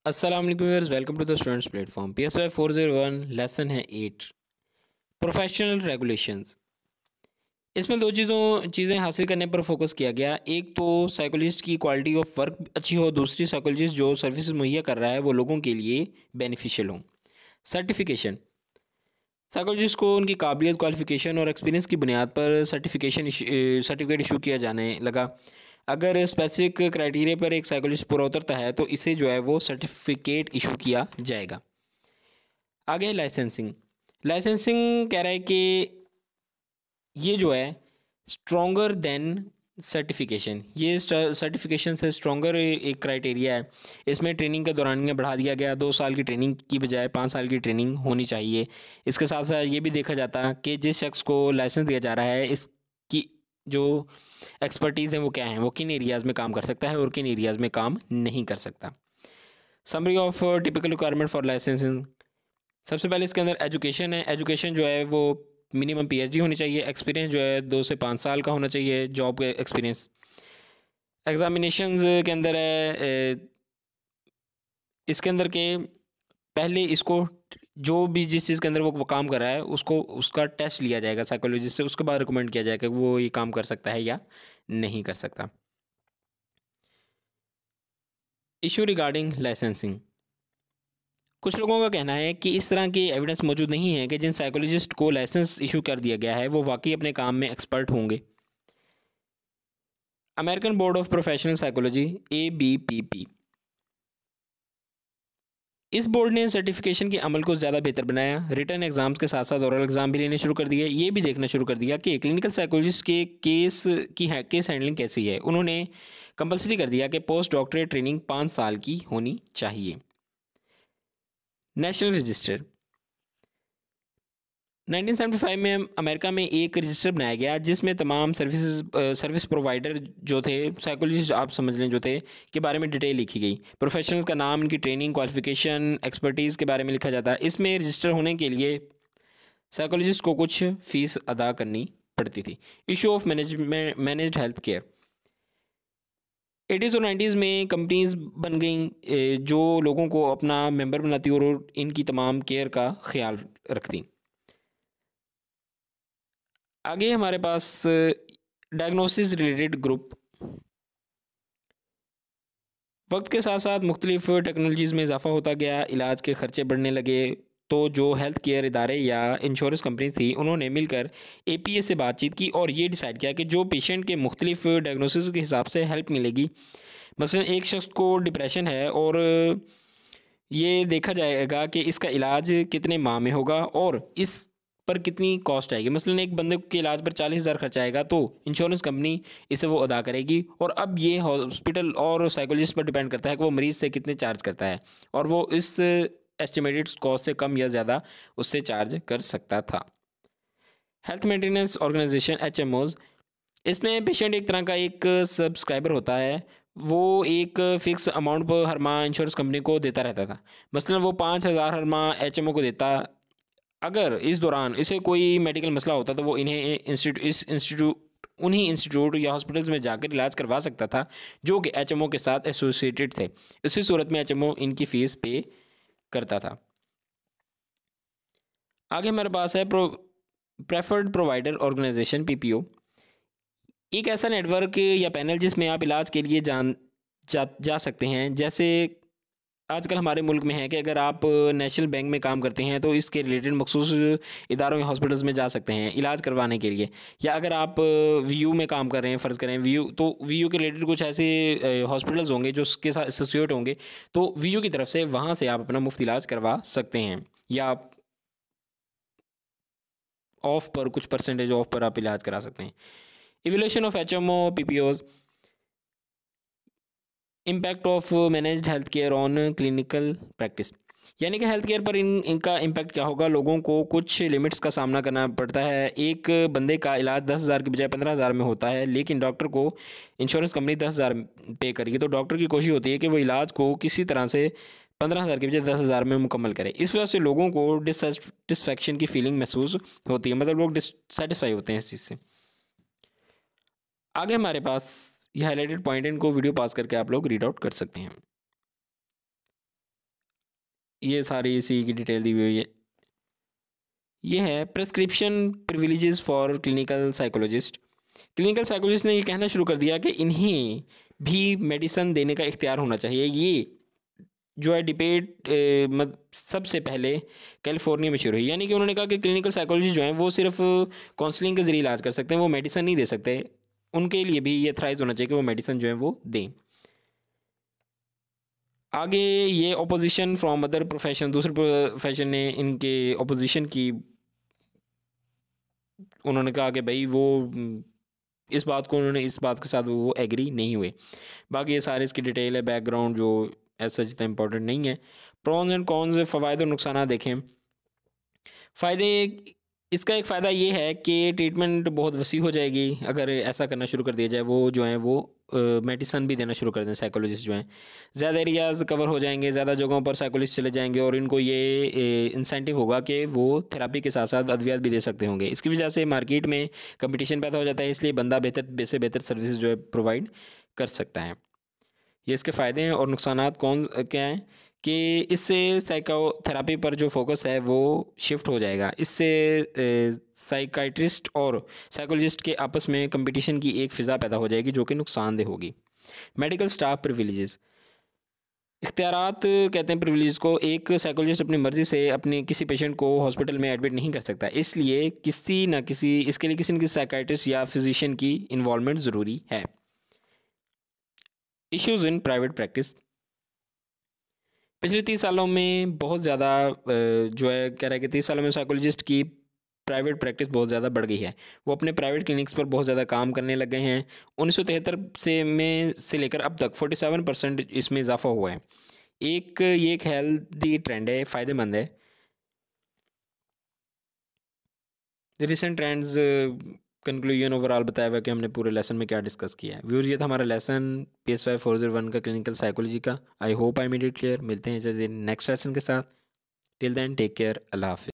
अस्सलाम वालेकुम viewers, welcome to the students platform. PSY 401 lesson है 8 प्रोफेशनल रेगुलेशंस। इसमें दो चीज़ें हासिल करने पर फोकस किया गया। एक तो साइकोलॉजिस्ट की क्वालिटी ऑफ वर्क अच्छी हो, दूसरी साइकोलॉजिस्ट जो सर्विसेज मुहैया कर रहा है वो लोगों के लिए बेनिफिशियल हो। सर्टिफिकेशन, साइकोलॉजिस्ट को उनकी काबिलियत, क्वालिफिकेशन और एक्सपीरियंस की बुनियाद पर सर्टिफिकेट इशू किया जाने लगा। अगर स्पेसिफिक क्राइटेरिया पर एक साइकोलॉजिस्ट पूरा उतरता है तो इसे जो है वो सर्टिफिकेट इशू किया जाएगा। आगे लाइसेंसिंग। लाइसेंसिंग कह रहा है कि ये जो है स्ट्रॉन्गर देन सर्टिफिकेशन, ये सर्टिफिकेशन से स्ट्रॉन्गर एक क्राइटेरिया है। इसमें ट्रेनिंग का दौरानिया बढ़ा दिया गया, 2 साल की ट्रेनिंग की बजाय 5 साल की ट्रेनिंग होनी चाहिए। इसके साथ साथ ये भी देखा जाता कि जिस शख्स को लाइसेंस दिया जा रहा है इसकी जो एक्सपर्टीज़ है वो क्या है, वो किन एरियाज़ में काम कर सकता है और किन एरियाज़ में काम नहीं कर सकता। Summary of typical requirement for licensing. सबसे पहले इसके अंदर एजुकेशन है। एजुकेशन जो है वो मिनिमम PhD होनी चाहिए। एक्सपीरियंस जो है 2 से 5 साल का होना चाहिए, जॉब एक्सपीरियंस। एग्जामिनेशंस के अंदर है इसके अंदर के पहले इसको जो भी जिस चीज़ के अंदर वो काम कर रहा है उसको उसका टेस्ट लिया जाएगा साइकोलॉजिस्ट से, उसके बाद रिकमेंड किया जाएगा कि वो ये काम कर सकता है या नहीं कर सकता। Issue regarding licensing. कुछ लोगों का कहना है कि इस तरह की एविडेंस मौजूद नहीं है कि जिन साइकोलॉजिस्ट को लाइसेंस इशू कर दिया गया है वो वाकई अपने काम में एक्सपर्ट होंगे। American board of professional psychology ABPP, इस बोर्ड ने सर्टिफिकेशन के अमल को ज़्यादा बेहतर बनाया। रिटर्न एग्जाम्स के साथ साथ ओरल एग्जाम भी लेने शुरू कर दिए। ये भी देखना शुरू कर दिया कि क्लिनिकल साइकोलॉजिस्ट के केस हैंडलिंग कैसी है। उन्होंने कंपलसरी कर दिया कि पोस्ट डॉक्टरेट ट्रेनिंग 5 साल की होनी चाहिए। National register. 1975 में अमेरिका में एक रजिस्टर बनाया गया जिसमें तमाम सर्विस प्रोवाइडर जो थे, साइकोलॉजिस्ट आप समझ लें जो थे, के बारे में डिटेल लिखी गई। प्रोफेशनल्स का नाम, इनकी ट्रेनिंग, क्वालिफिकेशन, एक्सपर्टीज़ के बारे में लिखा जाता है। इसमें रजिस्टर होने के लिए साइकोलॉजिस्ट को कुछ फ़ीस अदा करनी पड़ती थी। Issue of managed health care. 80s और 90s में कंपनीज बन गई जो लोगों को अपना मेंबर बनाती और इनकी तमाम केयर का ख्याल रखती। आगे हमारे पास डायग्नोसिस रिलेटेड ग्रुप। वक्त के साथ साथ मुख्तलिफ टेक्नोलॉजीज़ में इजाफा होता गया, इलाज के खर्चे बढ़ने लगे, तो जो हेल्थ केयर इदारे या इंश्योरेंस कंपनी थी उन्होंने मिलकर APA से बातचीत की और ये डिसाइड किया कि जो पेशेंट के मुख्तलिफ डायग्नोसिस के हिसाब से हेल्प मिलेगी। मसलन एक शख्स को डिप्रेशन है और ये देखा जाएगा कि इसका इलाज कितने माह में होगा और इस पर कितनी कॉस्ट आएगी। मसलन एक बंदे के इलाज पर 40,000 खर्च आएगा तो इंश्योरेंस कंपनी इसे वो अदा करेगी। और अब ये हॉस्पिटल और साइकोलॉजिस्ट पर डिपेंड करता है कि वो मरीज़ से कितने चार्ज करता है और वो इस एस्टिमेटेड कॉस्ट से कम या ज़्यादा उससे चार्ज कर सकता था। हेल्थ मेंटेनेंस ऑर्गेनाइजेशन HMOs, इसमें पेशेंट एक तरह का एक सब्सक्राइबर होता है। वो एक फ़िक्स अमाउंट पर हर माह इंश्योरेंस कंपनी को देता रहता था। मसलन वो 5,000 हर माह HMO को देता। अगर इस दौरान इसे कोई मेडिकल मसला होता तो वो उन्हीं इंस्टीट्यूट या हॉस्पिटल्स में जाकर इलाज करवा सकता था जो कि HMO के साथ एसोसिएटेड थे। इसी सूरत में HMO इनकी फ़ीस पे करता था। आगे हमारे पास है प्रेफर्ड प्रोवाइडर ऑर्गेनाइजेशन PPO, एक ऐसा नेटवर्क या पैनल जिसमें आप इलाज के लिए जा सकते हैं। जैसे आजकल हमारे मुल्क में है कि अगर आप नेशनल बैंक में काम करते हैं तो इसके रिलेटेड मखसूस इदारों या हॉस्पिटल्स में जा सकते हैं इलाज करवाने के लिए। या अगर आप VU में काम कर रहे हैं, फ़र्ज़ करें VU, तो VU के रिलेटेड कुछ ऐसे हॉस्पिटल्स होंगे जो उसके साथ एसोसिएट होंगे, तो VU की तरफ से वहाँ से आप अपना मुफ्त इलाज करवा सकते हैं या आप ऑफ पर कुछ परसेंटेज ऑफ पर आप इलाज करा सकते हैं। Evolution of HMO PPOs, impact of managed health care on clinical practice, यानी कि हेल्थ केयर पर इनका इम्पैक्ट क्या होगा। लोगों को कुछ लिमिट्स का सामना करना पड़ता है। एक बंदे का इलाज 10,000 की बजाय 15,000 में होता है, लेकिन डॉक्टर को इंश्योरेंस कंपनी 10,000 पे करेगी, तो डॉक्टर की कोशिश होती है कि वो इलाज को किसी तरह से 15,000 की बजाय 10,000 में मुकम्मल करे। इस वजह से लोगों को डिससेटिस्फैक्शन की फीलिंग महसूस होती है, मतलब लोग डिससेटिस्फाई होते हैं इस चीज़ से। आगे हमारे पास ये हाईलाइटेड पॉइंट, इनको वीडियो पास करके आप लोग रीड आउट कर सकते हैं। ये सारी इसी की डिटेल दी हुई है। ये है prescription privileges for clinical psychologist. Clinical psychologist ने ये कहना शुरू कर दिया कि इन्हें भी मेडिसिन देने का इख्तियार होना चाहिए। ये जो है डिबेट सबसे पहले कैलिफोर्निया में शुरू हुई। यानी कि उन्होंने कहा कि क्लिनिकल साइकोलॉजिस्ट जो हैं वो सिर्फ काउंसलिंग के ज़रिए इलाज कर सकते हैं, वो मेडिसिन नहीं दे सकते। उनके लिए भी ये थ्राइज होना चाहिए कि वो मेडिसिन जो है वो दें। आगे ये ऑपोजिशन फ्रॉम अदर प्रोफेशन, दूसरे प्रोफेशन ने इनके ऑपोजिशन की। उन्होंने कहा कि भाई वो इस बात को उन्होंने इस बात के साथ वो एग्री नहीं हुए। बाकी ये सारे इसकी डिटेल है, बैकग्राउंड जो ऐसा जितना इंपॉर्टेंट नहीं है। प्रॉन्स एंड कॉन्स, फ़वाइद और नुकसान देखें। फ़ायदे, इसका एक फ़ायदा ये है कि ट्रीटमेंट बहुत वसी हो जाएगी अगर ऐसा करना शुरू कर दिया जाए। वो जो है वो मेडिसन भी देना शुरू कर दें साइकोलॉजिस्ट जो हैं, ज़्यादा एरियाज़ कवर हो जाएंगे, ज़्यादा जगहों पर साइकोलॉजिस्ट चले जाएंगे और इनको ये इंसेंटिव होगा कि वो थेरापी के साथ साथ अद्वियात भी दे सकते होंगे। इसकी वजह से मार्केट में कंपटीशन पैदा हो जाता है, इसलिए बंदा बेहतर से बेहतर सर्विस जो है प्रोवाइड कर सकता है। ये इसके फ़ायदे हैं। और नुकसानात कौन क्या हैं कि इससे साइकोथेरापी पर जो फोकस है वो शिफ्ट हो जाएगा। इससे साइकाइट्रिस्ट और साइकोलॉजिस्ट के आपस में कंपटीशन की एक फ़िज़ा पैदा हो जाएगी जो कि नुकसानदेह होगी। मेडिकल स्टाफ प्रिविलेजेस, इख्तियारात कहते हैं प्रिविलेज को। एक साइकोलॉजिस्ट अपनी मर्ज़ी से अपने किसी पेशेंट को हॉस्पिटल में एडमिट नहीं कर सकता, इसलिए इसके लिए किसी न किसी साइकाइट्रिस्ट या फिजिशियन की इन्वॉल्वमेंट ज़रूरी है। इश्यूज़ इन प्राइवेट प्रैक्टिस, पिछले 30 सालों में बहुत ज़्यादा जो है कह रहा है कि 30 सालों में साइकोलॉजिस्ट की प्राइवेट प्रैक्टिस बहुत ज़्यादा बढ़ गई है। वो अपने प्राइवेट क्लिनिक्स पर बहुत ज़्यादा काम करने लग गए हैं। 1973 से लेकर अब तक 47% इसमें इजाफा हुआ है। ये एक हेल्दी ट्रेंड है, फ़ायदेमंद है। रिसेंट ट्रेंड्स, कंक्लूजन ओवरऑल बताया हुआ कि हमने पूरे लेसन में क्या डिस्कस किया है। व्यूअर्स, ये था हमारा लेसन PSY 401 का क्लिनिकल साइकोलॉजी का। I hope I made it clear. मिलते हैं जल्दी नेक्स्ट लेसन के साथ। टिल देन टेक केयर, अल्लाह हाफिज़।